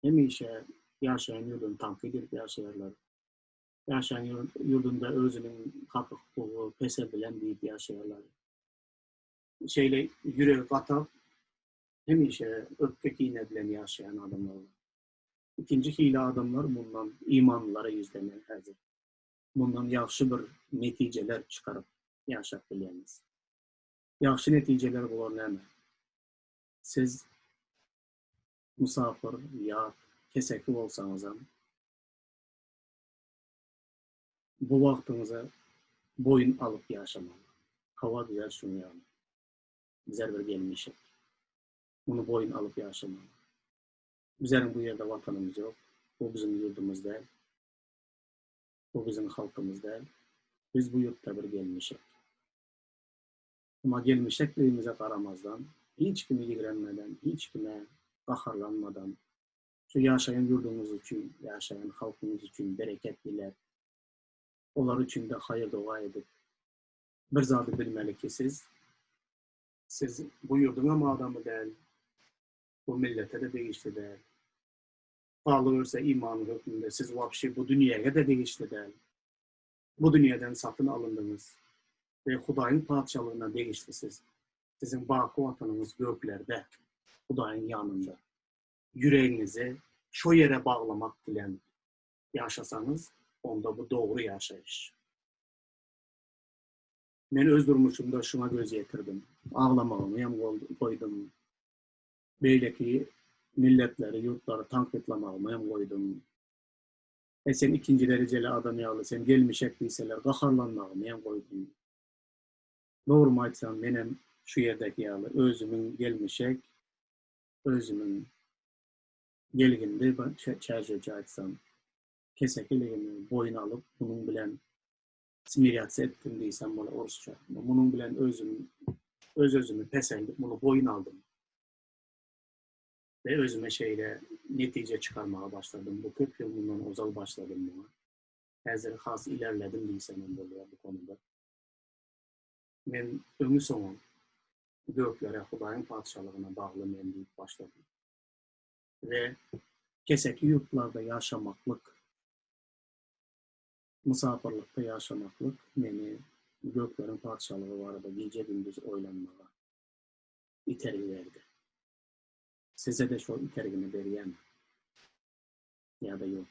Hem işe yaşayan yurdun tankı edip yaşayarlar. Yaşayan yurdunda özünün hakkı hukuku pes bilen deyip yaşayarlar. Şeyle yüreği katıp hem işe öpkek iğnebilen yaşayan adamlar var. İkinci hile adamlar bundan imanlılara yüzlemeye hazır. Bundan yaxşı bir neticeler çıkarıp yaşap bilyemiz. Yaxşı neticeler bular näme? Siz musafir ya keseki bolsaňyz hem bu wagtyňyza boyun alıp yaşamaly. Hawa güzel şunu ýaly. Bizler bir gelmişik. Bunu boyun alıp yaşamalı. Bizlerin bu yerde vatanımız yok. Bu bizim yurdumuz değil. Bu bizim halkımız değil. Biz bu yurtta bir gelmişik. Ama gelmişik deyimize karamazdan, hiç kimi yigrenmeden, hiç kime kaharlanmadan, şu yaşayan yurdumuz için, yaşayan halkımız için bereket diler. Onlar için de hayır dua edip, bir zatı bilmeli ki siz bu yurdun adamı değil, bu millete de değişti değil. Kalırsa imanı hükmünde siz vapşi bu dünyaya da değişti değil. Bu dünyadan satın alındınız ve Hudayın padişalığına değişti siz. Sizin bakı vatanınız göklerde, Hudayın yanında. Yüreğinizi şu yere bağlamak dilen yaşasanız, onda bu doğru yaşayış. Ben öz durmuşumda şuna göz yetirdim. Ağlamağımı hem koydum. Beyleki milletleri, yurtları tankıtlamağımı hem koydum. Sen ikinci dereceli adam yağlı, sen gelmişek deyseler, kaharlanmağımı hem koydum. Doğru mu aytsam, benim şu yerdeki yağlı, özümün gelmişek, özümün gelginde çerçeveci aytsam, kesekiliğimi boyun alıp, bunun bilen smiriyatsı ettim deysem bana Orusça. Bunun bilen özümü pes edip, bunu boyun aldım. Ve özüme netice çıkarmaya başladım. Bu 40 yıl bundan ozal başladım buna. Hazır has ilerledim deysem bu konuda. Ben ömür sonu göklere, Hudayın padişalığına bağlı men deyip başladım. Ve keseki yurtlarda yaşamaklık, misafirlikte yaşamaklık beni göklerin padişalığı var da gece gündüz oylanmağa itergi verdi. Size de şu itergini veriyem ya da yok.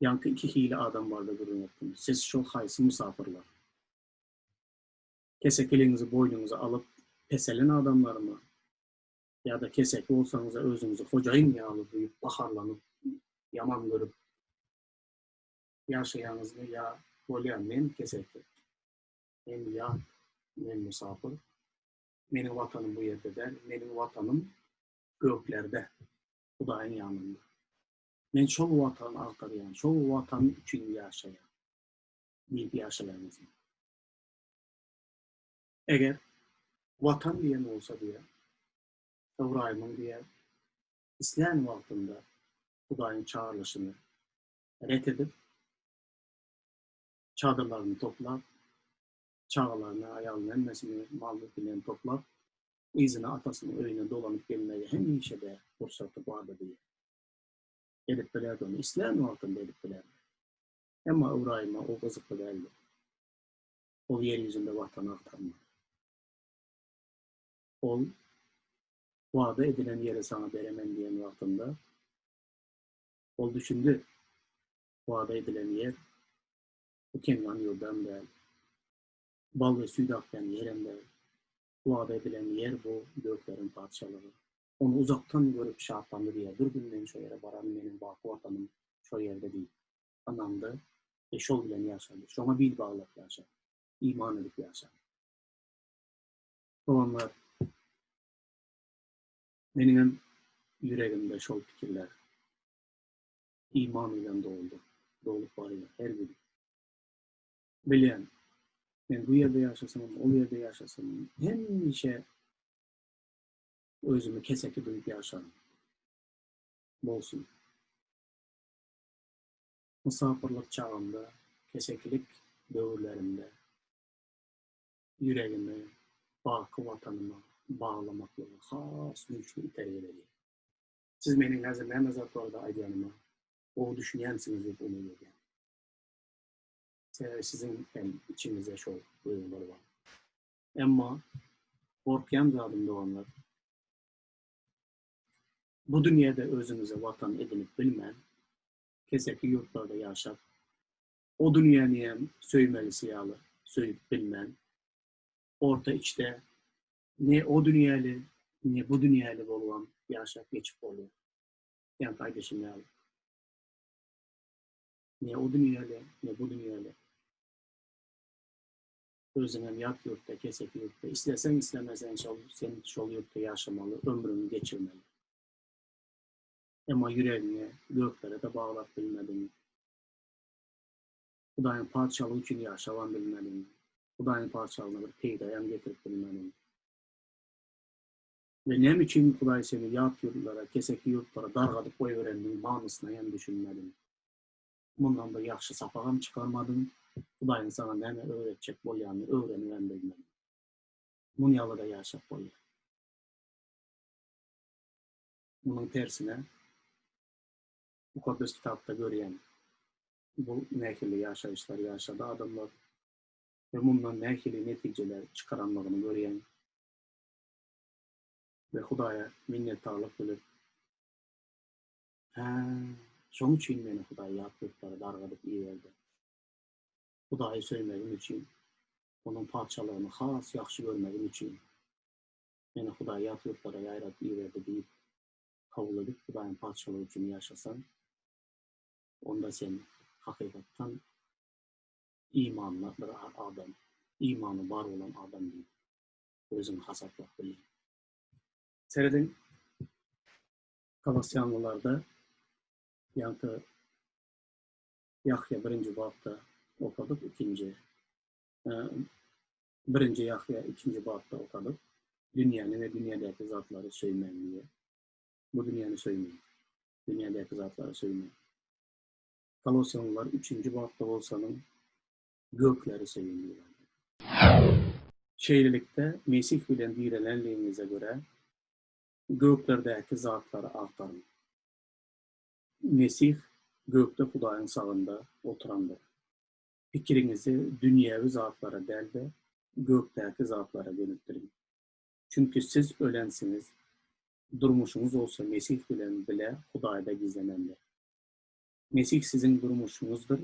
Yankı iki hile adam vardı görünüyorsunuz. Siz şu haysi misafirler. Kesekiliğinizi boynunuza alıp peselen adamlar mı? Ya da keseki olsanız özünüzü hocayım yağlı duyup baharlanıp yaman görüp yaşayanız mı ya bolyan men keseki. Men ya men misafir. Benim vatanım bu yerde der. Benim vatanım göklerde. Hudayın yanında. Men şu vatanı aktarıyan, şu vatanın için yaşayan. Bir yaşayanız mı? Eğer vatan diyen olsa diye, Ibrahim'in diye İslam vaktinde Hudayın çağrılışını ret edip, çadırlarını toplar, çağlarını, ayağını, emmesini, malını bilen toplar, izine atasının öyüne dolanıp gelmeye hem işe de fırsatı vardı diye. Edip bilerdi onu. İslam vaktinde edip bilerdi. Ama İbrahim'e o kızıklı değildi. O yeryüzünde vatanı aktarmadı. O vaada edilen yeri sana veremem diyen vaktinde o düşündü. Vaada edilen yer bu Kenan yurdan değil. Bal ve süt aktan yerim değil. Vaada edilen yer bu göklerin padişalığı. Onu uzaktan görüp şartlandı diye bir günden şu yere varan benim bakı vatanım şu yerde değil. Anamda şol bilen yaşadı. Şoma bil bağlap yaşadı. İman edip yaşadı. Onlar benim yüreğimde şol fikirler iman ile doldu. Dolup var ya her biri. Bilen ben bu yerde yaşasam, o yerde yaşasam hem işe özümü keseki duyup yaşarım. Bolsun. Misafirlik çağında, kesekilik dövrlerimde yüreğimi bakı vatanıma bağlamakla has güçlü itergeleri. Siz benim nazarlarımda orada aydanıma o düşünüyorsunuz hep onu görüyorum. Sizin içinizde şu duygular var. Ama korkuyan zadımda onlar bu dünyada özünüze vatan edinip bilmem keseki yurtlarda yaşap o dünyanı hem söymelisi yalı, söyleyip bilmem. Orta içte ne o dünyalı, ne bu dünyalı bolan yaşap geçip oluyor. Yani kardeşim yalı. Ne o dünyalı, ne bu dünyalı. Özünem yat yurtta, kesek yurtta. İstesen istemesen sen şol yurtta yaşamalı, ömrünü geçirmeli. Ama yüreğine, göklere de bağlap bilmedin. Hudayın parçalı için yaşavan bilmedin. Hudayın parçalığına bir peydayan getirip bilmedin. Ve nem için Huday seni yat yurtlara, kesek yurtlara dargadıp koyuverendin, manısına hem düşünmedin. Bundan da yaxşı sapağam çıkarmadın. Hudayın sana neme öğretecek bolyanı öğreniven bilmedin. Munyalı da yaşap bolyan. Bunun tersine bu Kudüs kitapta görüyen bu nekili yaşayışlar yaşadı adamlar ve bundan nekili neticeler çıkaranlarını görüyen ve Hudaya minnettarlık bilip şoň üçin meni Huday ýat-ýurtlara dargadyp iýerdi. Hudaýy söýmegim üçin, onun parçalygyny has ýaxşy görmegim üçin meni Hudaý ýat-ýurtlara ýaýratyp iýerdi diýip kabul edip Hudaýyň parçalygy üçin ýaşasan, onda sen hakykatdan imanly bir adam, imany bar bolan adam diýip özüňi hasaplap bilýär. Sereden Kavasyanlılarda yankı Yahya birinci babda okudık, birinci Yahya ikinci babda okudık. Dünyanı ve dünyadaki zatları söylemeyin diye. Bu dünyanı söylemeyin. Dünyadaki zatları söylemeyin. Kolosyanlılar 3. babda olsanın gökleri söyleyin diye. Şeylilikte Mesih bilen direlenliğinize göre göklerdeki zatları aktarın. Mesih gökte Hudaýyň sağında oturandır. Fikrinizi dünyevi zatlara değil de gökteki zatlara dönüptirin. Çünkü siz ölensiniz, durmuşunuz olsa Mesih bilen bile Hudaýda gizlenendir. Mesih sizin durmuşunuzdur.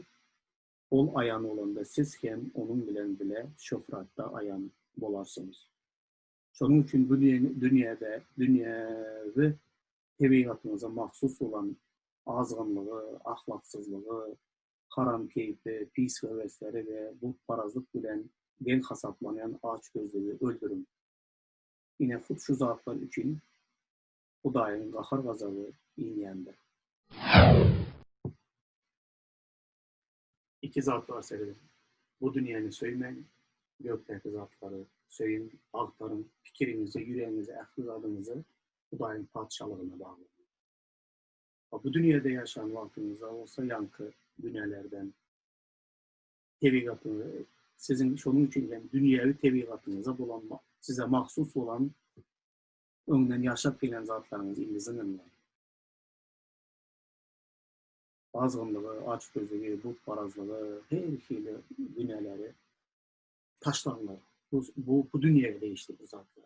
Ol ayan olanda siz hem onun bilen bile şöhratta ayan bolarsınız. Şonun için bu dünyevi tebiatınıza mahsus olan azgınlığı, ahlaksızlığı, haram keyfi, pis hevesleri ve butparazlık bilen gen hasaplanan aç gözlüğü öldürün. Yine şu zatlar için Hudaýyň gahar gazaby inýändir. İki zat var seride. Bu dünyanı söylemeyin, gökteki zatları söyleyin, aktarın, fikrinizi, yüreğinizi, ahliladınızı Hudaýyň padşalygına bağlayın. Bu dünyada yaşayan vaktinizde olsa yankı dünyalardan tebigatını, sizin şunun için yani dünyevi tebigatınıza bulan, size mahsus olan önden yaşap gelen zatlarınız ilizinin var. Azgınlığı, açgözlüğü, butparazlığı, her şeyle dünyaları taşlarlar. Bu dünyaya değişti bu zatlar.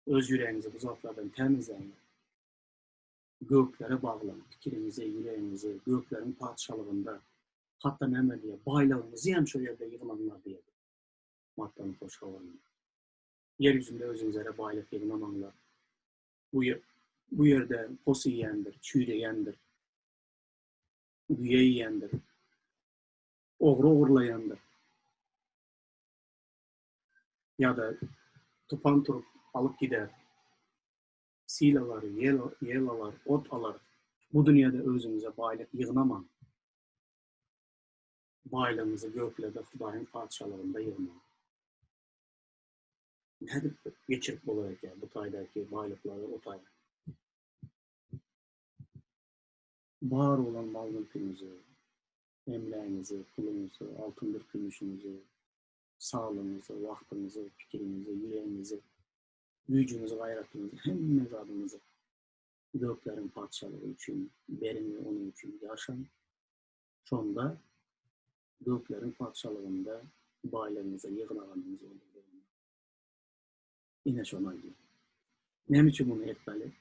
Öz yüreğinizi bu zatlardan temizleyin. Göklere bağlan, fikrinize, yüreğinize, göklerin padşalığında, hatta neme diye, baylağınızı hem şu yerde yığılanlar diye. Mattanı hoş havanlar. Yeryüzünde özünüzlere baylık yığılamanlar. Bu yerde posu yiyendir, çüyreyendir, güye yiyendir, oğru uğurlayandır. Ya da tupan turup alıp gider. Silalar, yelalar, ot alar. Bu dünyada özünüze baylık yığınaman. Baylığınızı göklerde Hudaýyň padşalygynda yığınaman. Ne geçirip bolarak ya bu taydaki baylıkları o tayda. Var olan mal mülkünüzü, emleğinizi, pulunuzu, altındır gümüşünüzü, sağlığınızı, vaktinizi, fikrinizi, yüreğinizi, gücünüzü, gayretinizi, hem mezadınızı göklerin padşalığı için, verin ve onun için yaşam. Sonunda göklerin padşalığında baylığınıza yığınaganınız olur. Yine şonaydı. Ne için bunu etmeli?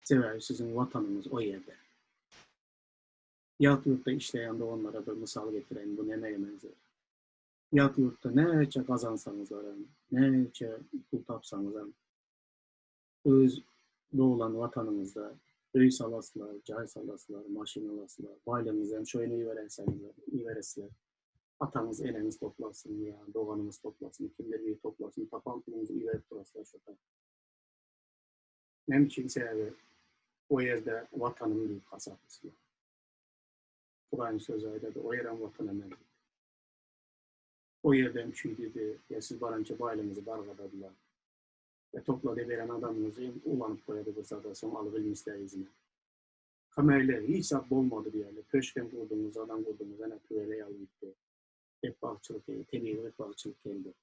Sebebi sizin vatanınız o yerde. Yat yurtta işleyen doğanlara bir misal getireyim. Bu neye benzer? Yat yurtta neçe kazansanız var, neçe pul tapsanız var, öz doğulan vatanınızda öy salasılar, cay salasılar, maşin alasılar, baylığınızdan şöyle iyi veresizler. Atanız, eleniz toplasın ya, doğanımız toplasın, kimler bir toplasın, tapan pulumuzu iyi verip durasılar şu kadar. Nem için sebebi o yerde vatanın büyük kasaplısı var. Kur'an sözü ayda o yeren vatana mevcut. O yerden çüydüydü, ya siz baranca baylığınızı bargadadılar. Ve topladı veren adamınızı ulanıp koyadı bu sadasın alıbilmişler izine. Kamerler hiç sap olmadı bir yerde. Köşken kurdunuz, adam kurdunuz, ana küvele yalıydı. Hep bakçılık geldi, tebiği hep bakçılık geldi.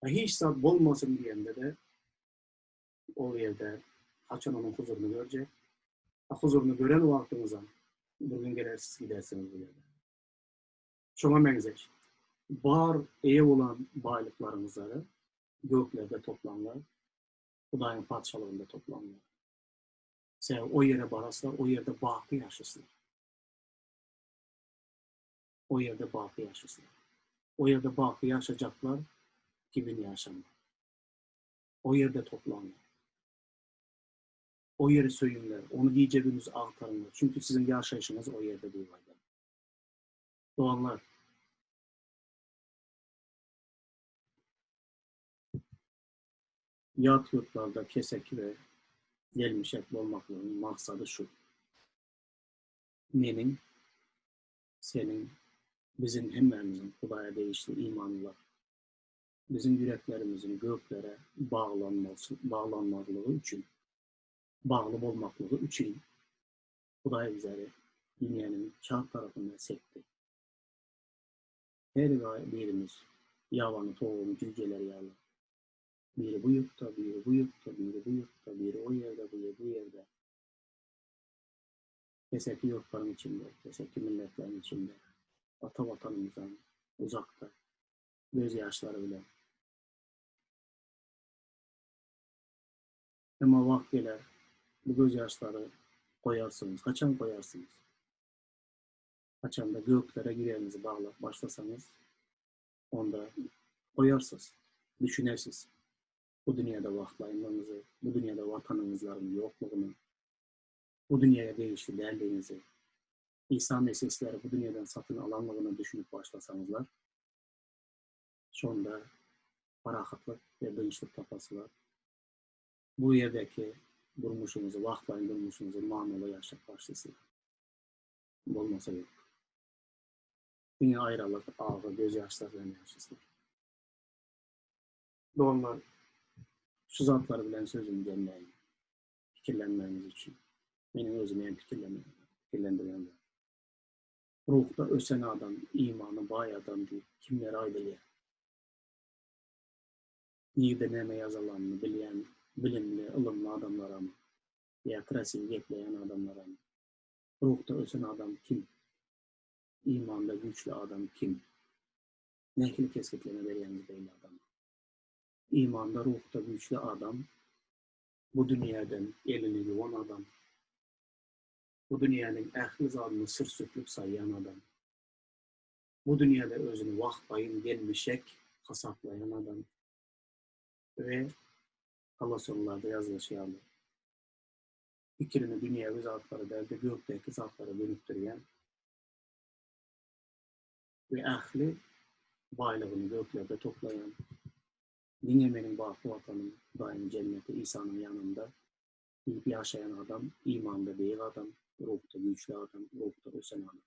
Hiç sap olmasın diyende de o yerde haçan onun huzurunu görecek. Huzurunu gören vaktinize bugün gelir siz gidersiniz bu yerde. Şuna benzer. Bar ev olan baylıklarınızları göklerde toplanlar, Hudayın padişalığında toplanlar. Sen o yere baraslar, o yerde bakı yaşasınlar. O yerde bakı yaşasınlar. O yerde bakı yaşayacaklar, kimin yaşamlar. O yerde toplanlar. O yeri söyünler, onu diyeceğiniz aktarınlar. Çünkü sizin yaşayışınız o yerde değil. Doğanlar, yat yurtlarda kesek ve gelmişek olmaklığının maksadı şu. Benim, senin, bizim hemmerimizin Hudaya değişti imanı var. Bizim yüreklerimizin göklere bağlanmalığı için, bağlı olmaklığı için Huday bizleri dünyanın kağıt tarafına sekti. Her birimiz yavanı, tohumu, cüceleri yağlı. Biri bu yurtta, biri bu yurtta, biri bu yurtta, biri o yerde, biri bu yerde. Keseki yurtların içinde, keseki milletlerin içinde, ata vatanımızdan uzakta, gözyaşları bile. Ama vakt gelir, bu gözyaşları koyarsınız. Kaçan koyarsınız? Kaçan da göklere yüreğinizi bağlayıp başlasanız, onda koyarsınız, düşünersiniz. Bu dünyada vaktlaymanızı, bu dünyada vatanınızların yokluğunu, bu dünyaya değişti değerlerinizi, İsa Mesihleri bu dünyadan satın alanlarını düşünüp başlasanızlar, sonunda parahatlık ve dinçlik tapası var. Bu yerdeki durmuşunuzu, vaktlayın durmuşunuzu mamula yaşayıp başlasınlar. Olmasa yok. Dünya ayrılık, ağır, gözyaşlarıyla yaşasınlar. Doğanlar, şu zatları bilen sözümü dinleyin. Fikirlenmeniz için. Benim özüme fikirlendiren ruhta ösen adam, imanı bay adam değil. Kimler aydılıyor? Neyde neme yazılanını bilen, bilimli, ılımlı adamlara mı? Ya krasiyi gekleyen adamlara mı? Ruhta ösen adam kim? İmanda güçlü adam kim? Nehli keskitleme veriyeniz belli adam. İmanda ruhta güçlü adam, bu dünyadan elini yuvan adam, bu dünyanın ehli zadını sır sütlüp sayyan adam, bu dünyada özünü vakbayın gelmişek kasaplayan adam ve kalasonlarda yazılışıyanlar. Fikrini dünyavi zatları derdi gökteki zatlara dönüktüren ve ehli baylığını göklerde toplayan, Dinyemenin bakı vatanın daim cenneti İsa'nın yanında ilk yaşayan adam, imanda değil adam, ruhta güçlü adam, ruhta ösen adam.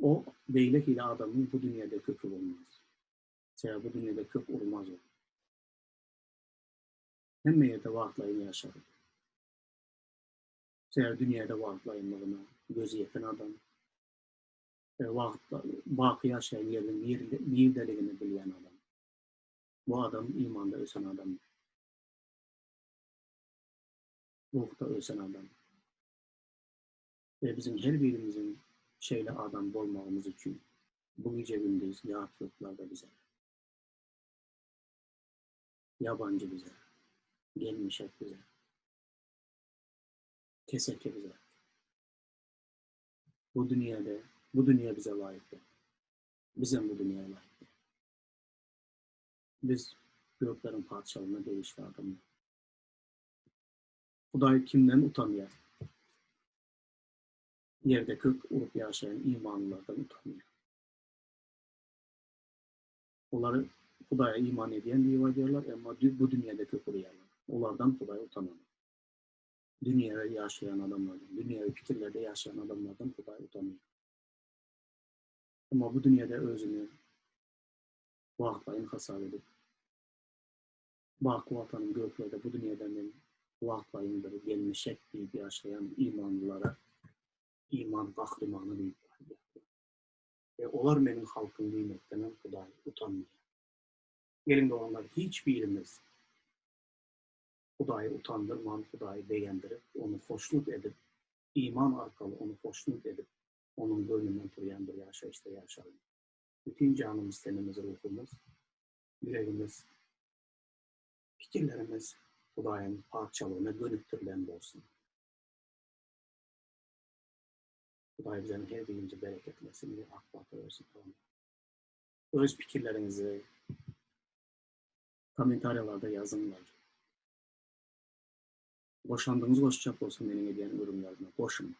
O beylek ile adamın bu dünyada kökü olmaz. Sebebi bu dünyada kök olmaz o. Hem yerde vaatlayın yaşar. Sebebi dünyada vaatlayınlığına gözü yeten adam, bakı yaşayan yerin mirdeliğini bilen adam. Bu adam imanda ösen adam. Ruhta ösen adam. Ve bizim her birimizin şeyle adam olmamız için bu gece gündüz yahutlarda bize, yabancı bize, gelmişek bize, keseke bize. Bu dünya bize layıktır. Bizim bu dünyaya layıktır. Biz göklerin padişahına değişti adamlar. Huday kimden utanıyor? Yerde kök olup yaşayan imanlılardan utanıyor. Onları Hudaya iman ediyen diye ediyorlar ama bu dünyada kök oluyorlar. Onlardan Hudaya utanıyor. Dünyada yaşayan adamlardan, dünyada fikirlerde yaşayan adamlardan Hudaya utanıyor. Ama bu dünyada özünü vaktlayın hasar edip, Bakı vatanın göklerde bu dünyadan vaktlayındır gelmişek deyip yaşayan imanlılara iman kahramanı deyip onlar benim halkım kıymetlerine Huday utanmıyor. Gelin de onlar hiçbirimiz Hudayı utandırman, Hudayı beğendirip, onu hoşnut edip, iman arkalı onu hoşnut edip, onun gönlünden turuyan bir yaşayışta yaşayalım. Bütün canımız, tenimiz, ruhumuz, yüreğimiz, fikirlerimiz Hudayın parçalığına dönüktürülen olsun. Huday bizden her birimizi bereketlesin ve akbatı versin. Öz fikirlerinizi komentaryalarda yazınlar. Boşandığınız koşacak olsun benim hediyenin ürünlerine. Boşun.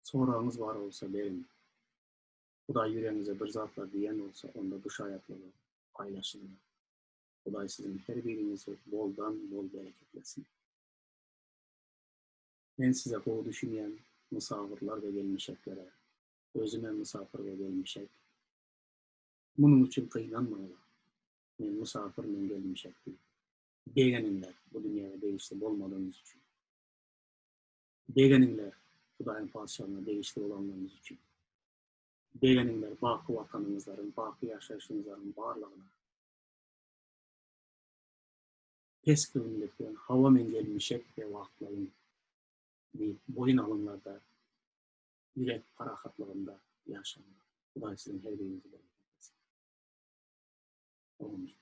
Sorağınız var olsa verin. Huday yüreğinize bir zatlar diyen olsa onda bu şayatları paylaşın. Huday sizin her birinizi boldan bol bereketlesin. Ben size bu düşünen misafirler ve gelmişeklere, özüme misafir ve gelmişek, bunun için kıynanmayla. Ben misafir ve gelmişek değil. Beğeninler bu dünyaya değişti olmadığınız için. Beğeninler Hudayın padişahına değişti olanlarınız için. Beğeninler bakı vatanınızların, bakı yaşayışınızların varlığına. Pes kılındıktan hava men gelmişek ve vaktlayın deyip boyun alınlarda, yürek parahatlığında yaşanır. Huday sizin her birinizi bereketlesin. Olmuş.